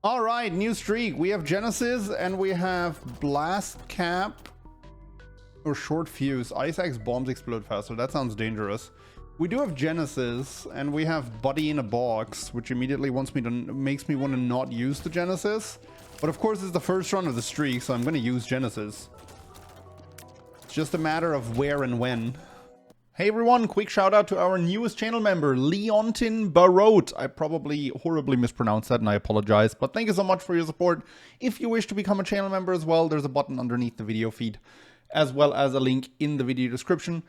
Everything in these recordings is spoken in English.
All right, new streak. We have Genesis and we have Blast Cap or Short Fuse. Ice Axe bombs explode faster. That sounds dangerous. We do have Genesis and we have Buddy in a Box, which immediately makes me want to not use the Genesis. But of course, it's the first run of the streak, so I'm going to use Genesis. It's just a matter of where and when. Hey everyone, quick shout out to our newest channel member, Leontin Barot. I probably horribly mispronounced that and I apologize, but thank you so much for your support. If you wish to become a channel member as well, there's a button underneath the video feed, as well as a link in the video description.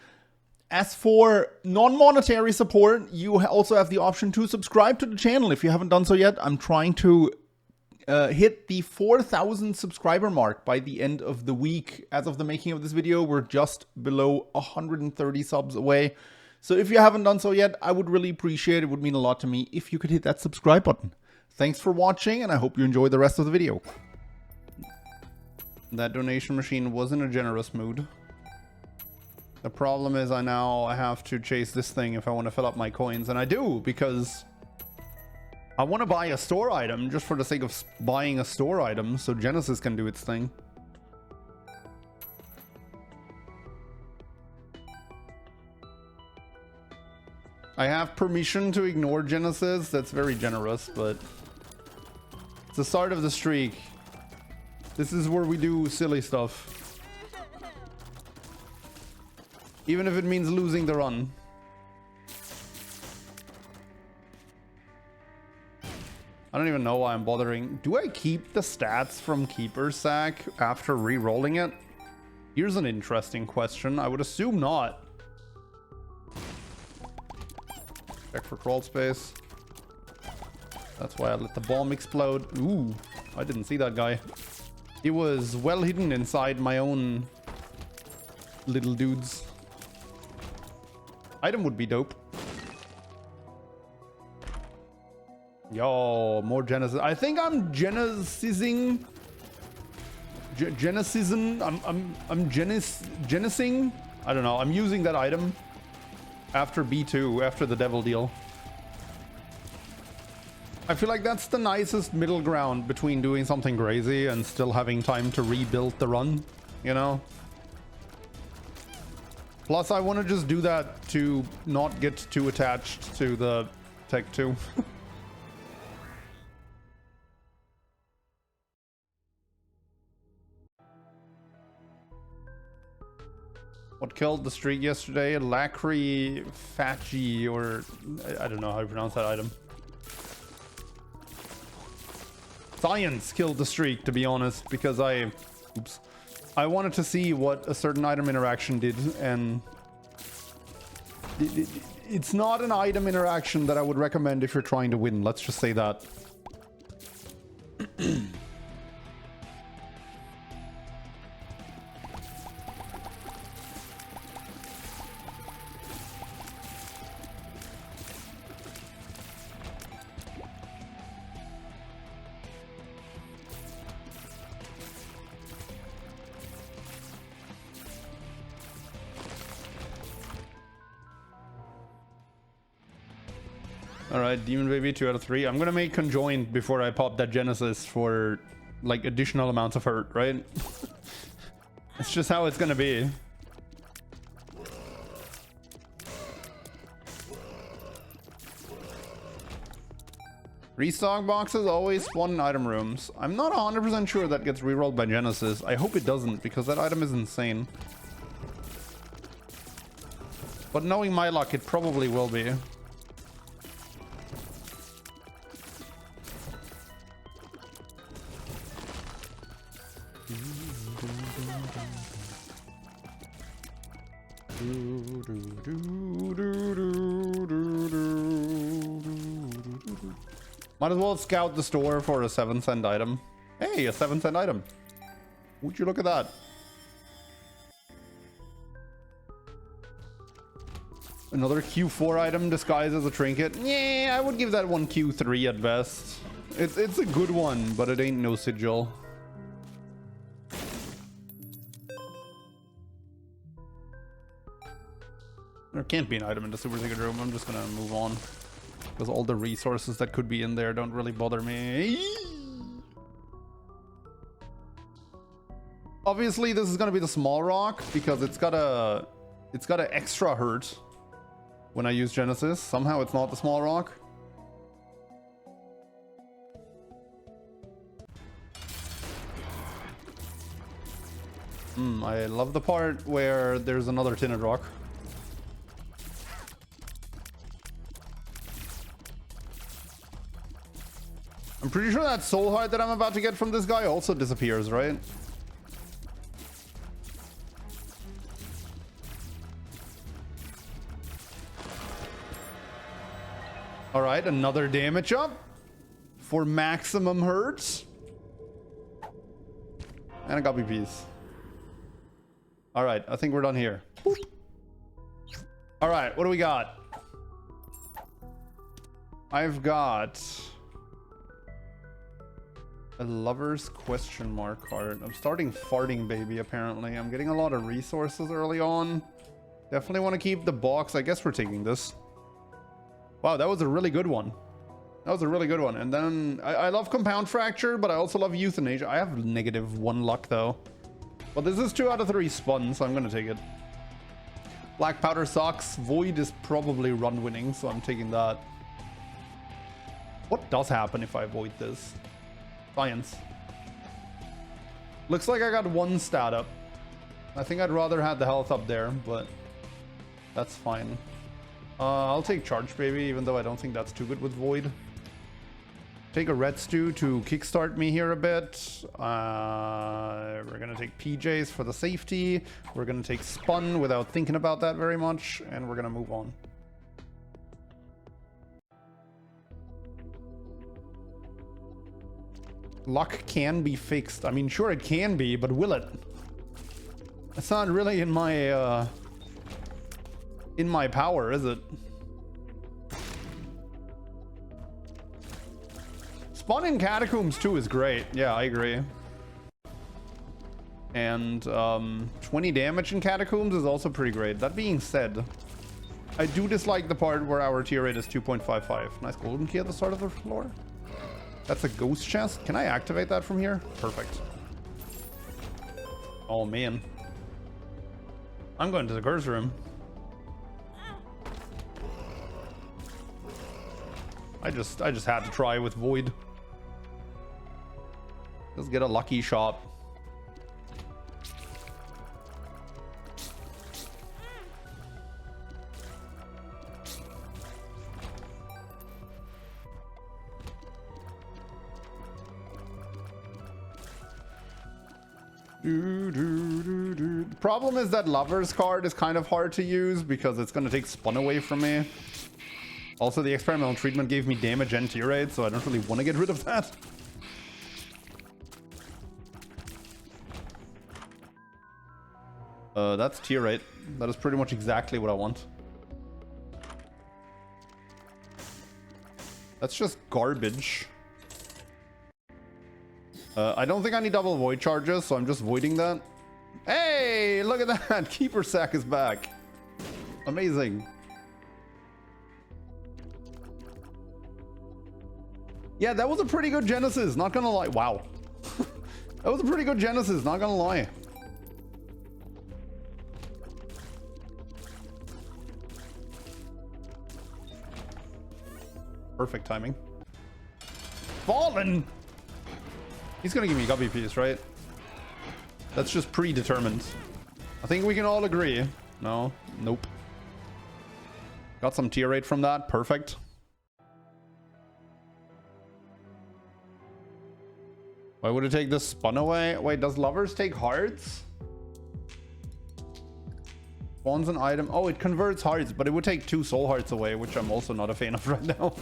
As for non-monetary support, you also have the option to subscribe to the channel if you haven't done so yet. I'm trying to hit the 4,000 subscriber mark by the end of the week. As of the making of this video, we're just below 130 subs away. So if you haven't done so yet, I would really appreciate it. It would mean a lot to me if you could hit that subscribe button. Thanks for watching, and I hope you enjoy the rest of the video. That donation machine was in a generous mood. The problem is I have to chase this thing if I want to fill up my coins, and I do, because I want to buy a store item just for the sake of buying a store item so Genesis can do its thing. I have permission to ignore Genesis. That's very generous, but it's the start of the streak. This is where we do silly stuff. Even if it means losing the run. I don't even know why I'm bothering. Do I keep the stats from Keeper's Sack after re-rolling it? Here's an interesting question. I would assume not. Check for crawl space. That's why I let the bomb explode. Ooh, I didn't see that guy. It was well hidden inside my own little dudes. Item would be dope. Yo, more Genesis. I think I'm Genesising. I'm Genesing. I don't know. I'm using that item after B2, after the devil deal. I feel like that's the nicest middle ground between doing something crazy and still having time to rebuild the run, you know? Plus, I want to just do that to not get too attached to the Tech 2. What killed the streak yesterday? Lacry Fachi, or I don't know how to pronounce that item. Science killed the streak, to be honest, because I wanted to see what a certain item interaction did, and it's not an item interaction that I would recommend if you're trying to win. Let's just say that. Alright, Demon Baby 2 out of 3. I'm gonna make conjoined before I pop that Genesis for like additional amounts of hurt, right? It's just how it's gonna be. Restock boxes always spawn in item rooms. I'm not 100% sure that gets rerolled by Genesis. I hope it doesn't, because that item is insane. But knowing my luck, it probably will be. Might as well scout the store for a 7-cent item. Hey, a 7-cent item. Would you look at that? Another Q4 item disguised as a trinket. Yeah, I would give that one Q3 at best. It's a good one, but it ain't no sigil. There can't be an item in the super secret room. I'm just gonna move on, because all the resources that could be in there don't really bother me. Obviously, this is going to be the small rock because it's got a extra hurt when I use Genesis. Somehow it's not the small rock. I love the part where there's another tinted rock. I'm pretty sure that soul heart that I'm about to get from this guy also disappears, right? All right, another damage up for maximum hurts. And a guppy piece. All right, I think we're done here. Boop. All right, what do we got? I've got a lover's question mark card. I'm starting farting baby, apparently. I'm getting a lot of resources early on. Definitely want to keep the box. I guess we're taking this. Wow, that was a really good one. That was a really good one. And then I love compound fracture, but I also love euthanasia. I have -1 luck though. But this is 2 out of 3 spun, so I'm gonna take it. Black powder sucks. Void is probably run winning, so I'm taking that. What does happen if I void this? Science. Looks like I got 1 stat up. I think I'd rather have the health up there, but that's fine. I'll take charge baby, even though I don't think that's too good with void. Take a red stew to kickstart me here a bit. We're gonna take PJs for the safety. We're gonna take spun without thinking about that very much, and we're gonna move on. Luck can be fixed. I mean, sure it can be, but will it? It's not really in my power, is it? Spawn in Catacombs too is great. Yeah, I agree. And 20 damage in Catacombs is also pretty great. That being said, I do dislike the part where our tier rate is 2.55. Nice golden key at the start of the floor. That's a ghost chest. Can I activate that from here? Perfect. Oh man. I'm going to the curse room. I just had to try with void. Let's get a lucky shot. The problem is that Lover's card is kind of hard to use because it's going to take spun away from me. Also, the experimental treatment gave me damage and tier rate, so I don't really want to get rid of that. That's tier rate. That is pretty much exactly what I want. That's just garbage. I don't think I need double void charges, so I'm just voiding that. Hey, look at that! Keeper Sack is back. Amazing. Yeah, that was a pretty good Genesis, not gonna lie. Wow. That was a pretty good Genesis, not gonna lie. Perfect timing. Fallen! He's gonna give me a guppy piece, right? That's just predetermined. I think we can all agree. No, nope. Got some tier rate from that, perfect. Why would it take this spun away? Wait, does Lovers take hearts? Spawns an item. Oh, it converts hearts, but it would take 2 soul hearts away, which I'm also not a fan of right now.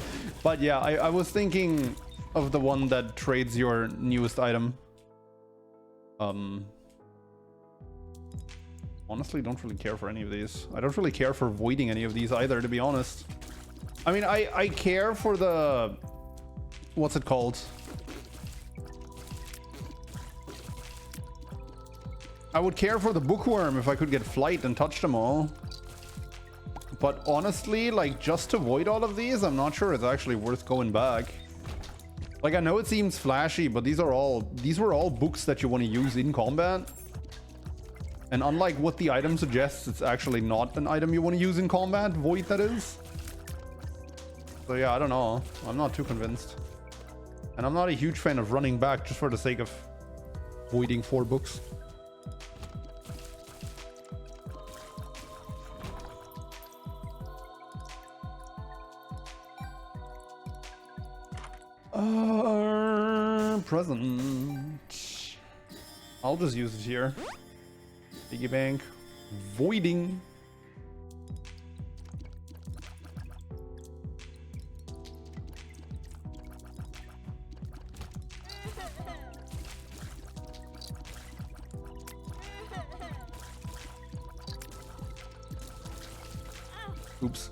But yeah, I was thinking of the one that trades your newest item. Honestly, don't really care for any of these. I don't really care for voiding any of these either, to be honest. I mean, I care for the... What's it called? I would care for the bookworm if I could get flight and touch them all. But honestly, like, just to void all of these, I'm not sure it's actually worth going back. Like, I know it seems flashy, but these were all books that you want to use in combat. And unlike what the item suggests, it's actually not an item you want to use in combat. Void, that is. So yeah, I don't know. I'm not too convinced. And I'm not a huge fan of running back just for the sake of voiding 4 books. Present. I'll just use it here. Piggy bank. Voiding. Oops.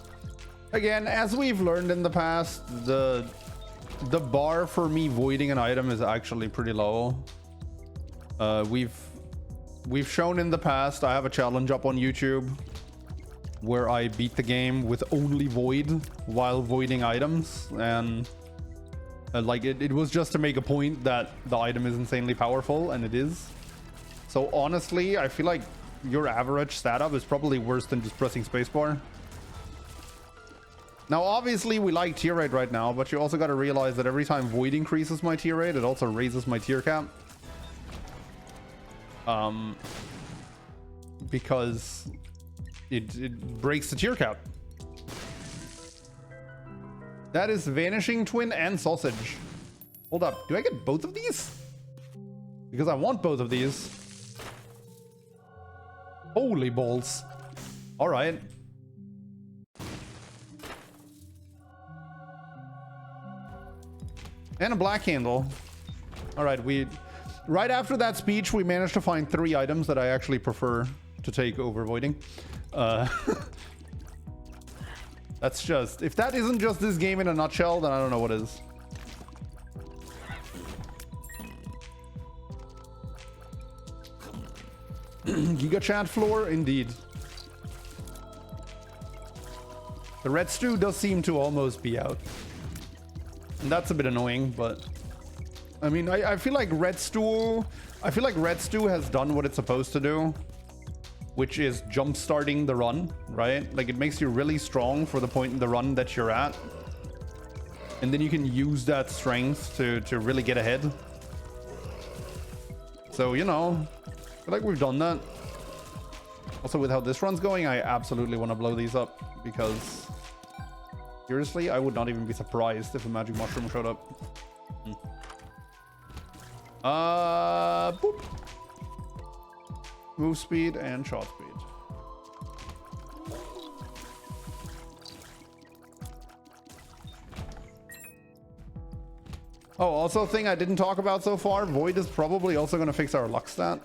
Again, as we've learned in the past, the bar for me voiding an item is actually pretty low. We've shown in the past, I have a challenge up on YouTube where I beat the game with only void while voiding items, and like it was just to make a point that the item is insanely powerful, and it is. So honestly, I feel like your average stat up is probably worse than just pressing spacebar. Now, obviously, we like tier rate right now, but you also got to realize that every time void increases my tier rate, it also raises my tier cap. Because it breaks the tier cap. That is Vanishing, Twin, and Sausage. Hold up, do I get both of these? Because I want both of these. Holy balls. All right. And a black handle. All right, right after that speech, we managed to find 3 items that I actually prefer to take over voiding. That's just, if that isn't just this game in a nutshell, then I don't know what is. Giga chat floor, indeed. The red stew does seem to almost be out. And that's a bit annoying, but I mean, I feel like Red Stew has done what it's supposed to do, which is jump starting the run, right? Like, it makes you really strong for the point in the run that you're at, and then you can use that strength to really get ahead. So, you know, I feel like we've done that. Also, with how this run's going, I absolutely want to blow these up, because seriously, I would not even be surprised if a magic mushroom showed up. Boop. Move speed and shot speed. Oh, also a thing I didn't talk about so far, Void is probably also going to fix our luck stat.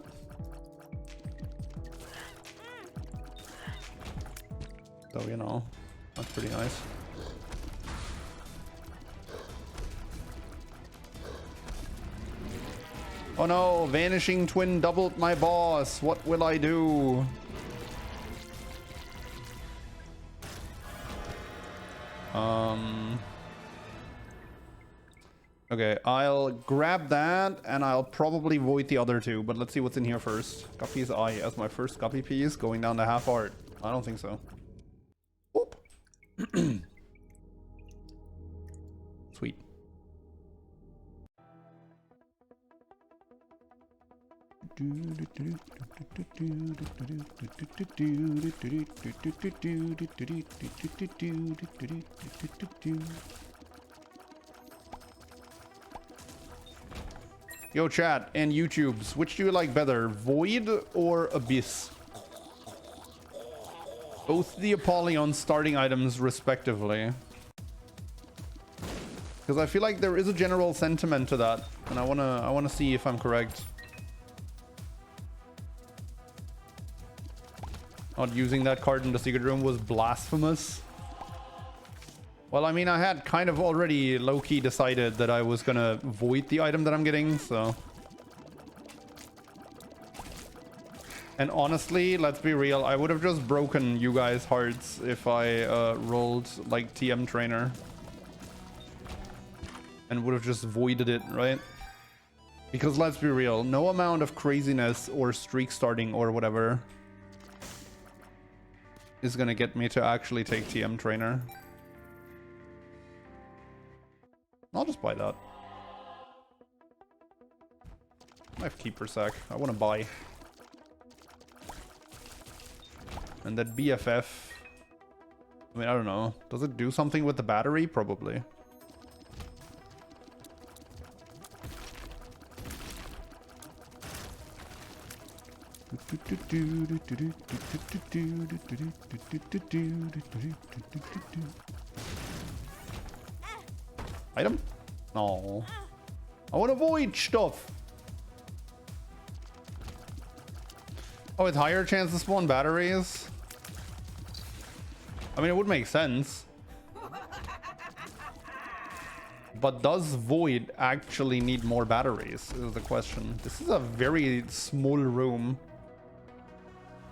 So, you know, that's pretty nice. Oh no, Vanishing Twin doubled my boss. What will I do? Okay, I'll grab that and I'll probably void the other 2, but let's see what's in here first. Guppy's Eye as my first Guppy piece, going down to half art. I don't think so. Whoop. Sweet. Yo chat and YouTubes, which do you like better, Void or Abyss? Both the Apollyon starting items respectively. Because I feel like there is a general sentiment to that, and I wanna see if I'm correct. Not using that card in the secret room was blasphemous. Well, I mean, I had kind of already low-key decided that I was gonna void the item that I'm getting, so. And honestly, let's be real, I would have just broken you guys' hearts if I rolled like TM Trainer. And would have just voided it, right? Because let's be real, no amount of craziness or streak starting or whatever is gonna get me to actually take TM Trainer. I'll just buy that. I have Keeper Sack. I want to buy. And that BFF. I mean, I don't know. Does it do something with the battery? Probably. Item? No. I want to avoid stuff. Oh, with higher chance to spawn batteries? I mean, it would make sense. But does Void actually need more batteries, is the question. This is a very small room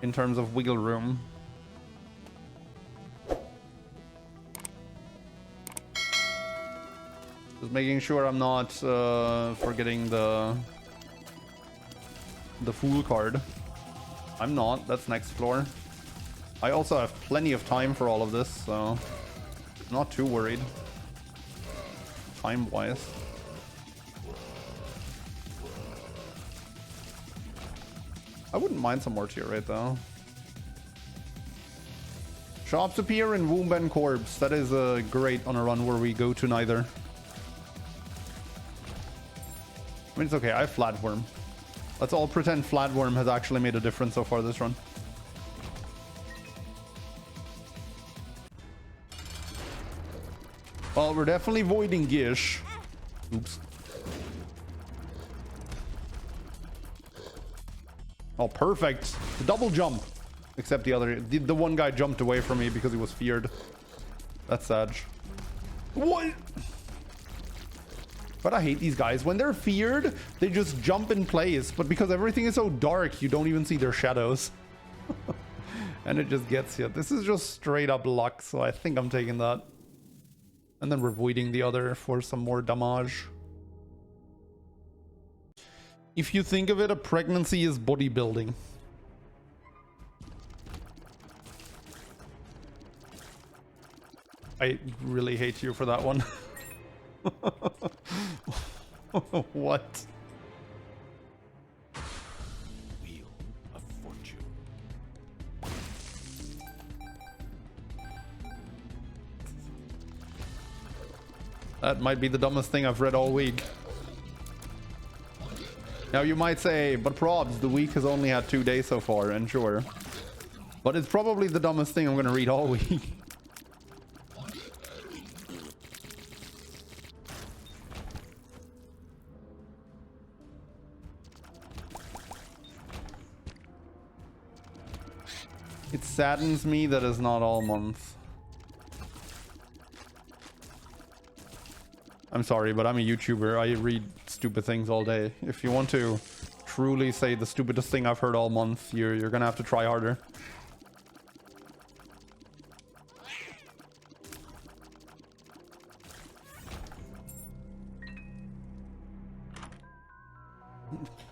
in terms of wiggle room. Just making sure I'm not forgetting the Fool card. I'm not. That's next floor. I also have plenty of time for all of this, so not too worried. Time-wise. I wouldn't mind some more tier rate though. Shops appear in Womb and Corpse. That is great on a run where we go to neither. I mean, it's okay. I have Flatworm. Let's all pretend Flatworm has actually made a difference so far this run. Well, we're definitely voiding Gish. Oops. Oh, perfect. The double jump. Except the one guy jumped away from me because he was feared. That's sad. What? But I hate these guys. When they're feared, they just jump in place. But because everything is so dark, you don't even see their shadows. And it just gets you. This is just straight up luck, so I think I'm taking that. And then we're voiding the other for some more damage. If you think of it, a pregnancy is bodybuilding. I really hate you for that one. What? Wheel of Fortune. That might be the dumbest thing I've read all week. Now you might say, but Probs, the week has only had 2 days so far, and sure. But it's probably the dumbest thing I'm gonna read all week. It saddens me that it's not all month. I'm sorry, but I'm a YouTuber. I read stupid things all day. If you want to truly say the stupidest thing I've heard all month, you're gonna have to try harder.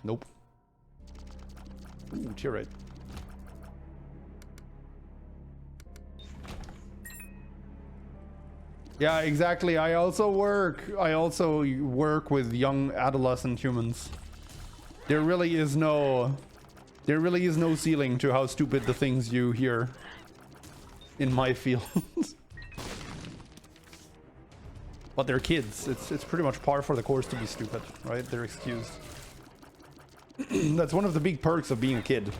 Nope. Ooh, tier rate. Yeah, exactly. I also work with young adolescent humans. There really is no ceiling to how stupid the things you hear in my field. But they're kids. It's pretty much par for the course to be stupid, right? They're excused. That's one of the big perks of being a kid.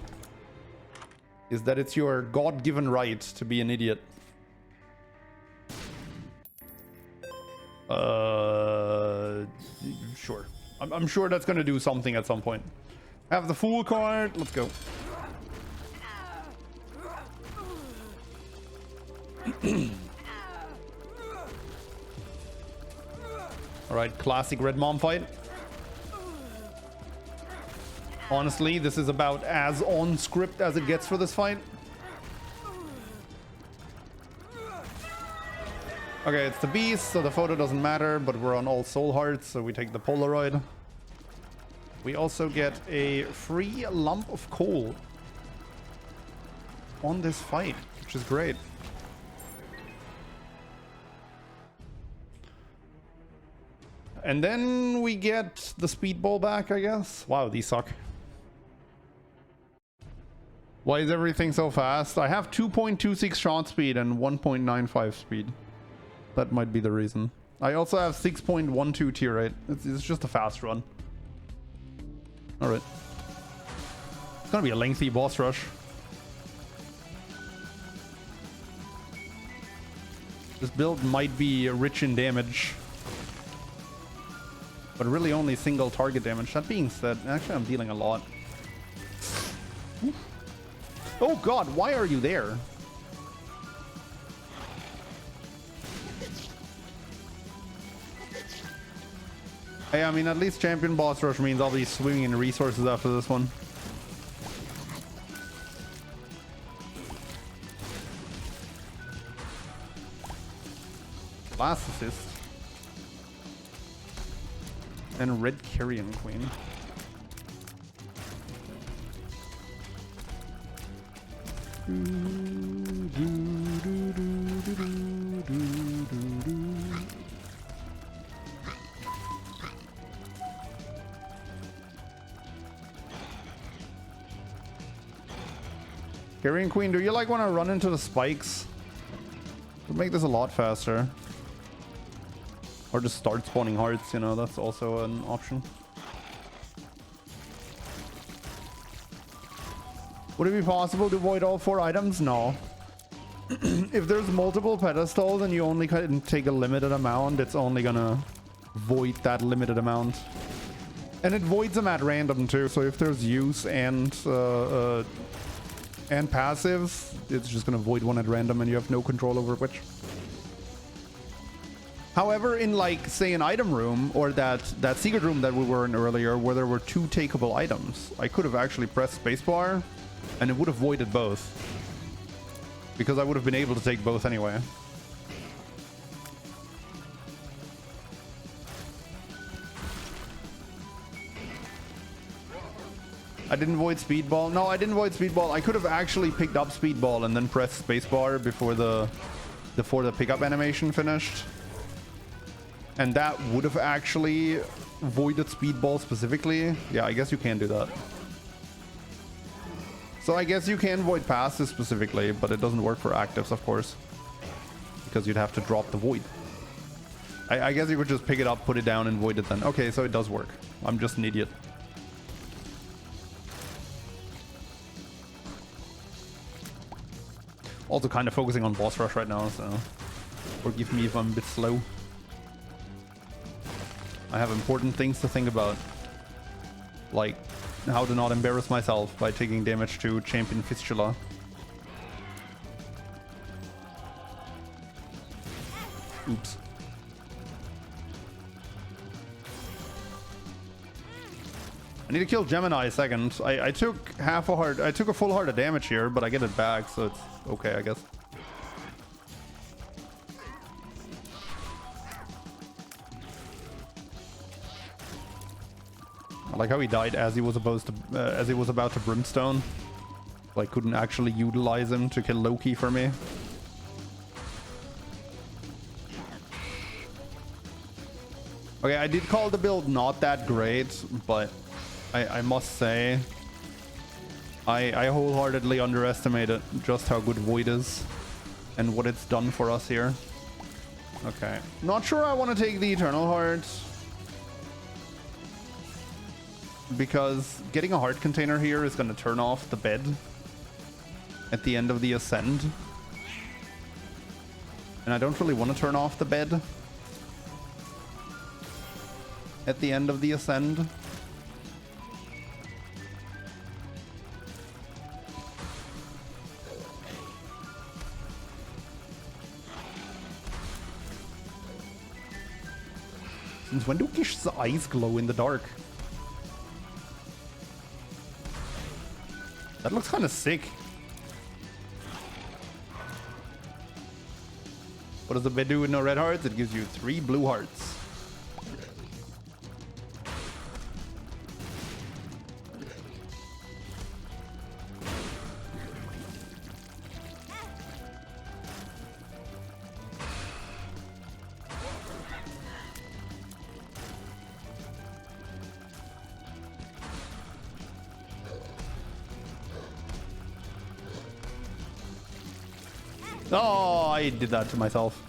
Is that it's your God-given right to be an idiot. Sure. I'm sure that's gonna do something at some point. Have the Fool card. Let's go. Alright, classic Red Mom fight. Honestly, this is about as on script as it gets for this fight. Okay, it's the beast, so the photo doesn't matter, but we're on all soul hearts, so we take the Polaroid. We also get a free lump of coal on this fight, which is great. And then we get the speedball back, I guess. Wow, these suck. Why is everything so fast? I have 2.26 shot speed and 1.95 speed. That might be the reason. I also have 6.12 tier rate. It's just a fast run. Alright. It's gonna be a lengthy boss rush. This build might be rich in damage, but really only single target damage. That being said, actually I'm dealing a lot. Oh god, why are you there? Hey, I mean, at least champion boss rush means I'll be swinging in resources after this one. Last assist. And red carrion queen. Carrion queen, do you like want to run into the spikes? Would make this a lot faster. Or just start spawning hearts, you know, that's also an option. Would it be possible to void all 4 items? No. If there's multiple pedestals and you only can take a limited amount, it's only gonna void that limited amount. And it voids them at random too, so if there's use and passives, it's just gonna void one at random and you have no control over which. However, in like, say, an item room or that secret room that we were in earlier where there were 2 takeable items, I could have actually pressed spacebar and it would have voided both. Because I would have been able to take both anyway. I didn't void speedball. No, I didn't void speedball. I could have actually picked up speedball and then pressed spacebar before the pickup animation finished. And that would have actually voided speedball specifically. Yeah, I guess you can do that. So I guess you can void passes specifically, but it doesn't work for actives, of course. Because you'd have to drop the void. I guess you could just pick it up, put it down, and void it then. Okay, so it does work. I'm just an idiot. Also kind of focusing on boss rush right now, so forgive me if I'm a bit slow. I have important things to think about. Like how to not embarrass myself by taking damage to champion fistula. Oops. I need to kill Gemini second. I took a full heart of damage here, but I get it back, so it's okay, I guess. I like how he died as he was about to brimstone. Like, couldn't actually utilize him to kill Loki for me. Okay, I did call the build not that great, but I must say I wholeheartedly underestimated just how good Void is and what it's done for us here. Okay, not sure I want to take the Eternal Heart, because getting a heart container here is going to turn off the bed at the end of the Ascent. And I don't really want to turn off the bed at the end of the Ascend. Since when do Gish's eyes glow in the dark? That looks kind of sick. What does the bed do with no red hearts? It gives you 3 blue hearts. Oh, I did that to myself.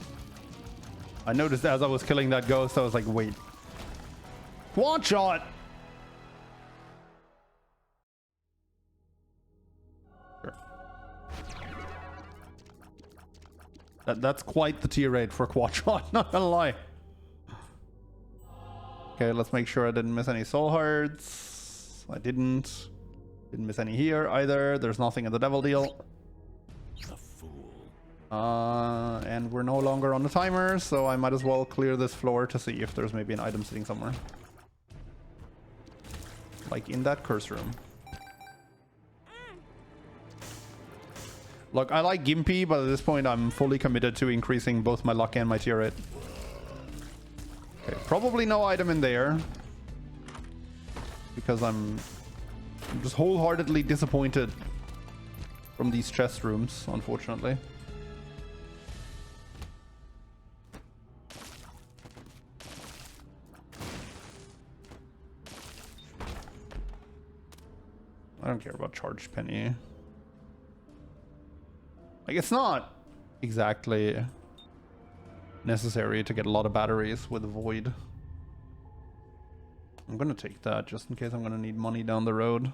I noticed as I was killing that ghost, I was like, wait. One shot! Sure. That's quite the tier 8 for quad shot, not gonna lie. Okay, let's make sure I didn't miss any soul hearts. I didn't. Didn't miss any here either. There's nothing in the devil deal. A fool. And we're no longer on the timer, so I might as well clear this floor to see if there's maybe an item sitting somewhere. Like in that curse room. Look, I like Gimpy, but at this point I'm fully committed to increasing both my luck and my tier 8. Okay, probably no item in there. Because I'm just wholeheartedly disappointed from these chest rooms, unfortunately. I don't care about charged penny. Like, it's not exactly necessary to get a lot of batteries with Void. I'm gonna take that just in case I'm gonna need money down the road.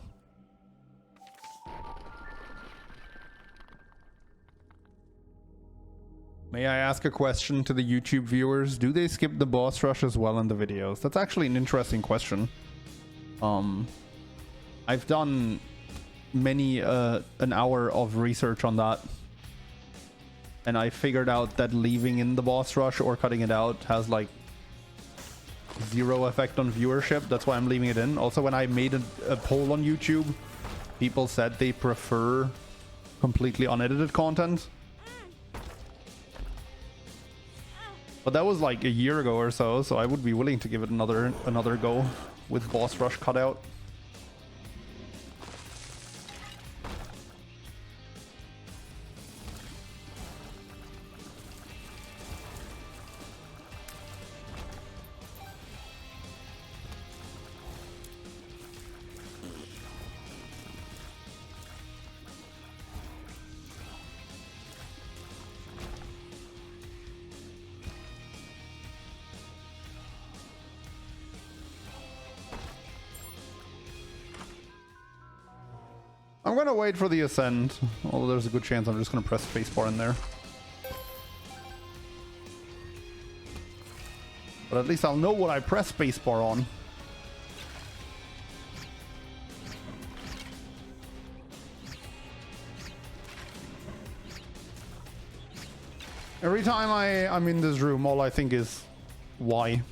May I ask a question to the YouTube viewers? Do they skip the boss rush as well in the videos? That's actually an interesting question. I've done many an hour of research on that, and I figured out that leaving in the boss rush or cutting it out has like zero effect on viewership. That's why I'm leaving it in. Also, when I made a poll on YouTube, people said they prefer completely unedited content. But that was like a year ago or so, so I would be willing to give it another go with boss rush cutout. I'm gonna wait for the Ascent, although there's a good chance I'm just gonna press spacebar in there. But at least I'll know what I press spacebar on. Every time I'm in this room, all I think is, why?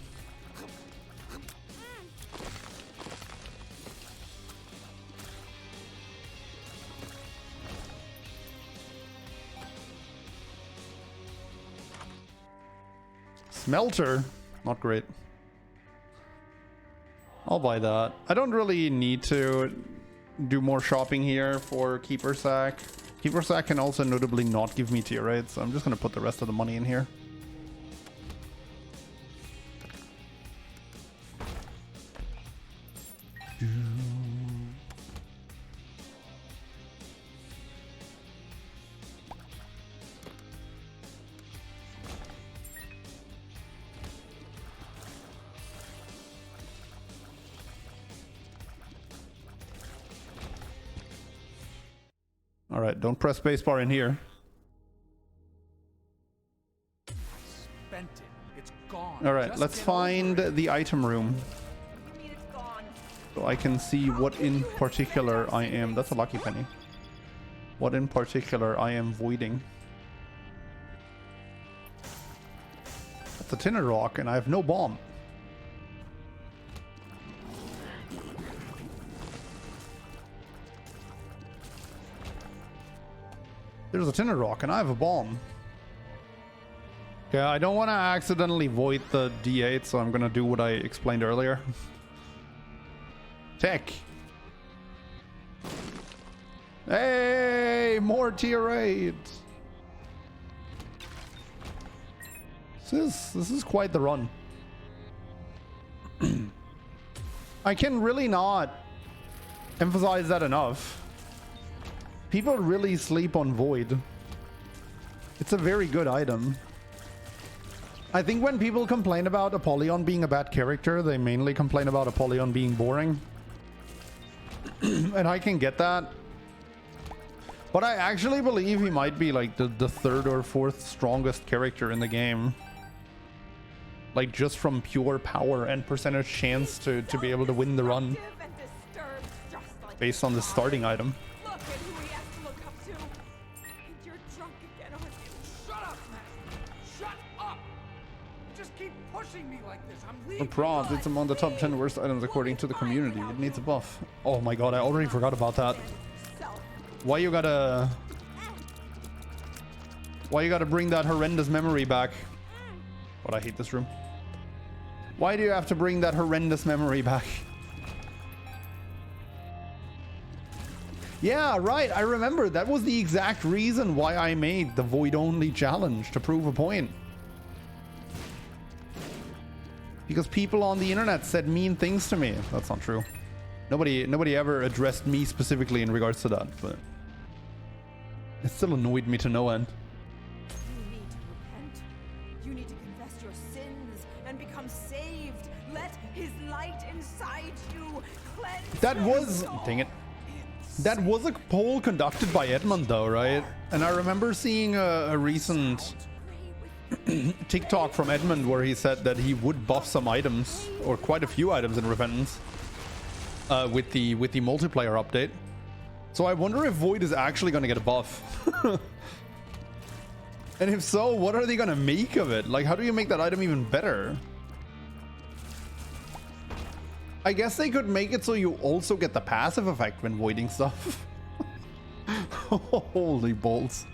Smelter, not great. I'll buy that. I don't really need to do more shopping here for Keeper Sack. Keeper Sack can also notably not give me tier 8, so I'm just gonna put the rest of the money in here. All right, don't press spacebar in here. Spent it. It's gone. All right, Just let's get find over it. the item room so I can see what in particular I am. That's a lucky penny. What in particular I am voiding. That's a tinner rock, and I have no bomb. There's a tinner rock, and I have a bomb. Okay, I don't want to accidentally void the D8, so I'm gonna do what I explained earlier. Tech. Hey, more tier 8. This is quite the run. I can really not emphasize that enough. People really sleep on Void. It's a very good item. I think when people complain about Apollyon being a bad character, they mainly complain about Apollyon being boring. And I can get that. But I actually believe he might be like the third or fourth strongest character in the game. Like just from pure power and percentage chance to be able to win the run. Based on the starting item. Look at who he has to look up to. And you're drunk again, aren't you? Shut up, man! Shut up! Just keep pushing me like this. I'm For leaving. Prompt, it's among the top 10 worst items according to the community. It needs a buff. Oh my god, I already forgot about that. Why you gotta bring that horrendous memory back? But I hate this room. Why do you have to bring that horrendous memory back? Yeah, right. I remember. That was the exact reason why I made the Void Only challenge, to prove a point. Because people on the internet said mean things to me. That's not true. Nobody ever addressed me specifically in regards to that, but it still annoyed me to no end. You need to repent. You need to confess your sins and become saved. Let his light inside you cleanse. That was... Dang it. That was a poll conducted by Edmund though, right? And I remember seeing a recent TikTok from Edmund where he said that he would buff some items, or quite a few items in Repentance, with the multiplayer update. So I wonder if Void is actually going to get a buff. And if so, what are they going to make of it? Like, how do you make that item even better? I guess they could make it so you also get the passive effect when voiding stuff. Holy bolts.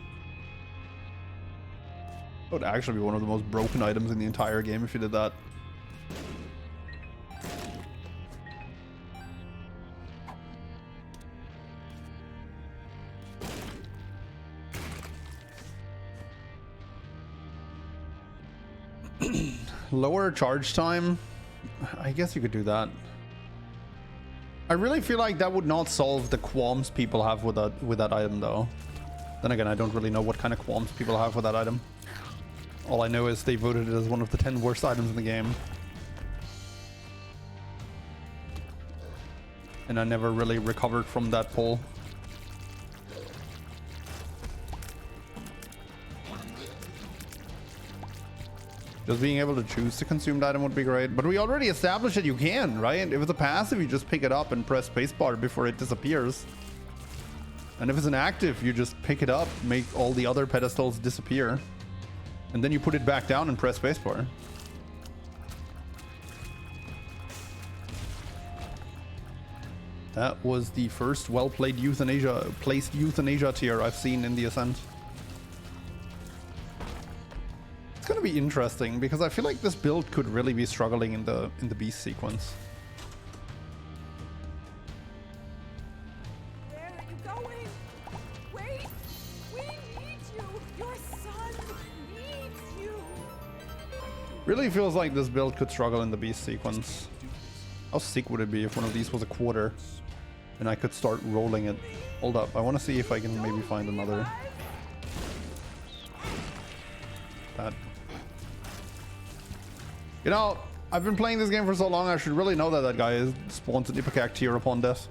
That would actually be one of the most broken items in the entire game if you did that. Lower charge time. I guess you could do that. I really feel like that would not solve the qualms people have with that item though. Then again, I don't really know what kind of qualms people have with that item. All I know is they voted it as one of the 10 worst items in the game. And I never really recovered from that poll. Just being able to choose the consumed item would be great. But we already established that you can, right? If it's a passive, you just pick it up and press spacebar before it disappears. And if it's an active, you just pick it up, make all the other pedestals disappear. And then you put it back down and press spacebar. That was the first well-played placed euthanasia tier I've seen in the Ascent. It's gonna be interesting because I feel like this build could really be struggling in the beast sequence. Where are you going? Wait! We need you! Your son needs you! Really feels like this build could struggle in the beast sequence. How sick would it be if one of these was a quarter and I could start rolling it? Hold up, I want to see if I can maybe find another. That. You know, I've been playing this game for so long, I should really know that that guy spawns an Ipecac tier upon death.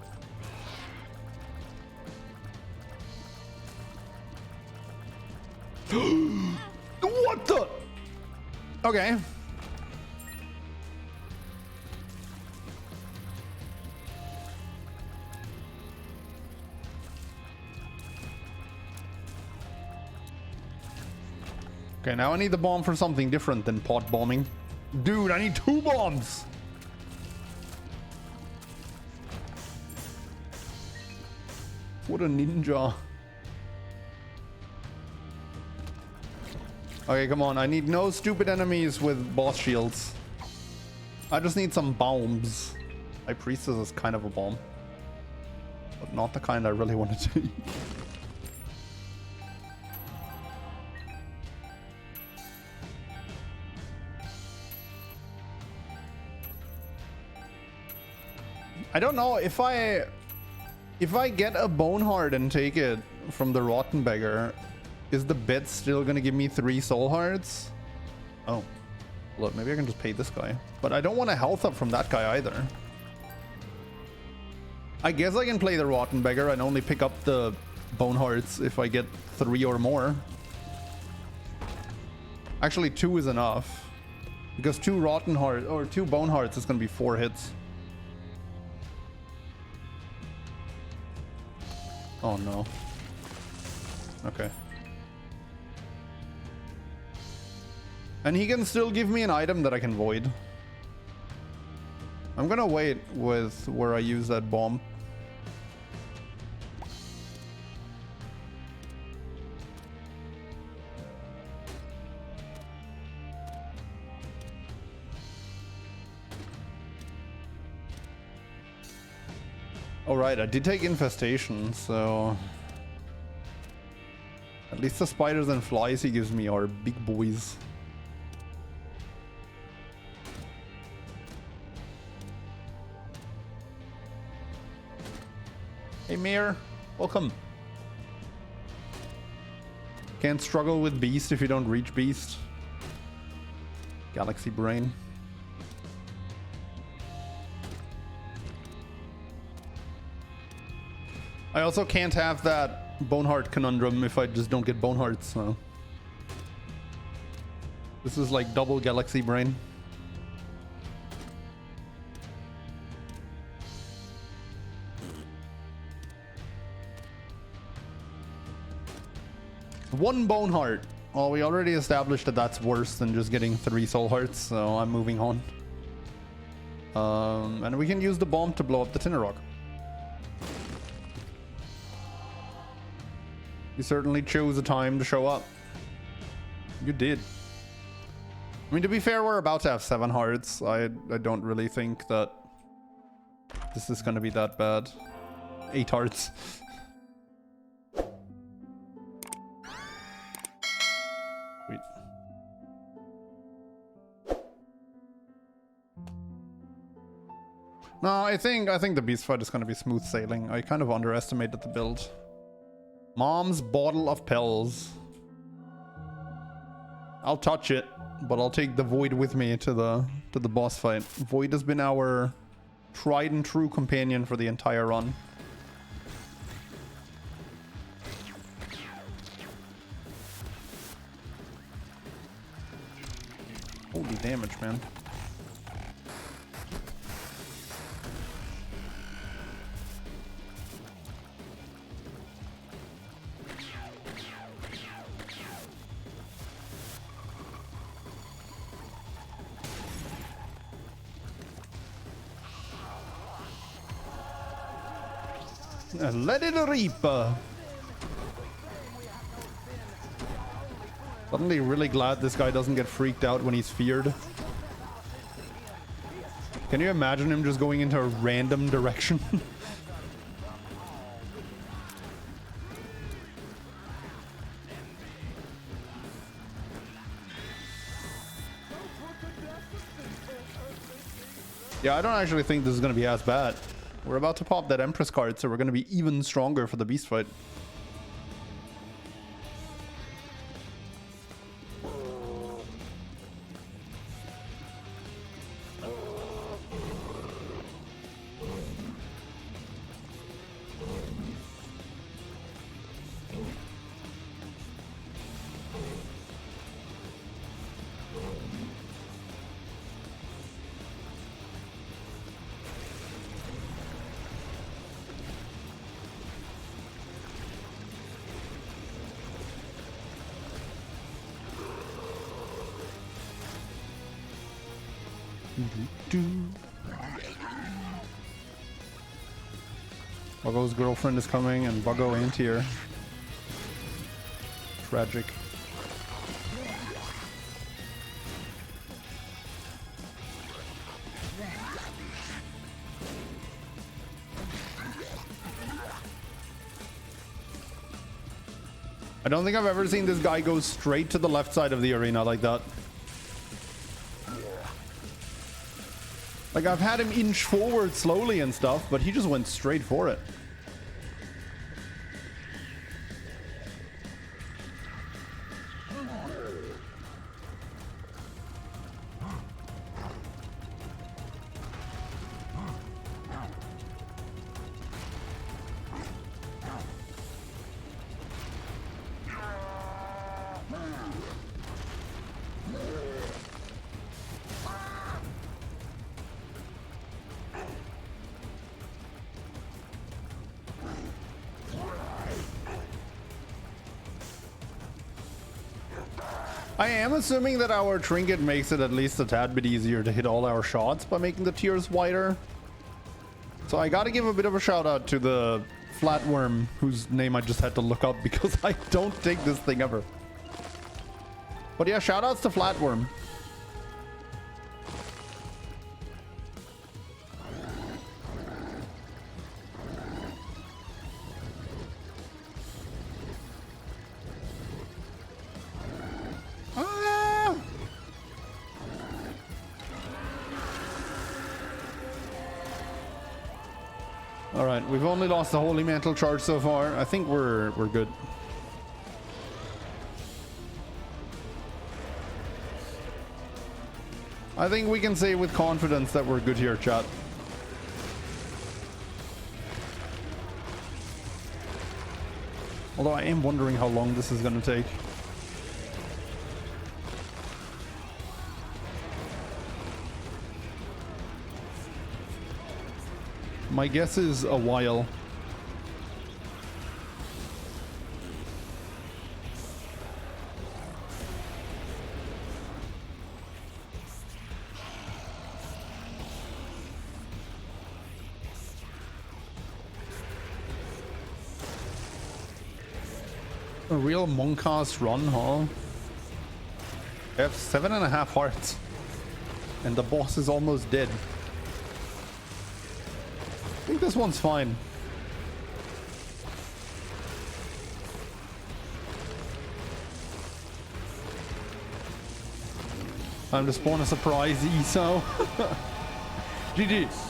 What the? Okay. Okay, now I need the bomb for something different than pot bombing. Dude, I need 2 bombs! What a ninja. Okay, come on. I need no stupid enemies with boss shields. I just need some bombs. My priestess is kind of a bomb. But not the kind I really want to take. I don't know if I get a Boneheart and take it from the Rotten Beggar, Is the bet still gonna give me 3 soul hearts? Oh. Look, maybe I can just pay this guy. But I don't want a health up from that guy either. I guess I can play the Rotten Beggar and only pick up the Bone Hearts if I get 3 or more. Actually, 2 is enough. Because 2 Rotten Hearts, or 2 Bone Hearts is gonna be 4 hits. Oh no. Okay. And he can still give me an item that I can void. I'm gonna wait with where I use that bomb. Alright, I did take infestation, so at least the spiders and flies he gives me are big boys. Hey Mayor, welcome. Can't struggle with Beast if you don't reach Beast. Galaxy Brain. I also can't have that Boneheart conundrum if I just don't get Bonehearts, so this is like double Galaxy Brain. One Boneheart. Well, we already established that that's worse than just getting 3 Soul Hearts, so I'm moving on. And we can use the bomb to blow up the Tinner Rock. You certainly chose a time to show up. You did. I mean, to be fair, we're about to have 7 hearts. I don't really think that this is going to be that bad. 8 hearts. Sweet. No, I think the beast fight is going to be smooth sailing. I kind of underestimated the build. Mom's bottle of pills. I'll touch it, but I'll take the Void with me to the boss fight. Void has been our tried and true companion for the entire run. Holy damage, man. Let it reap. Suddenly really glad this guy doesn't get freaked out when he's feared. Can you imagine him just going into a random direction? Yeah, I don't actually think this is going to be as bad. We're about to pop that Empress card, so we're going to be even stronger for the beast fight. Buggo's girlfriend is coming and Buggo ain't here. Tragic. I don't think I've ever seen this guy go straight to the left side of the arena like that. Like, I've had him inch forward slowly and stuff, but he just went straight for it. I am assuming that our trinket makes it at least a tad bit easier to hit all our shots by making the tiers wider. So I gotta give a bit of a shout out to the flatworm, whose name I just had to look up because I don't take this thing ever. But yeah, shout outs to flatworm. All right, we've only lost the holy mantle charge so far. I think we're good. I think we can say with confidence that we're good here, chat. Although I am wondering how long this is going to take. My guess is a while. A real monk-ass run, huh? I have 7.5 hearts. And the boss is almost dead. I think this one's fine. Time to spawn a surprise ESO. GG.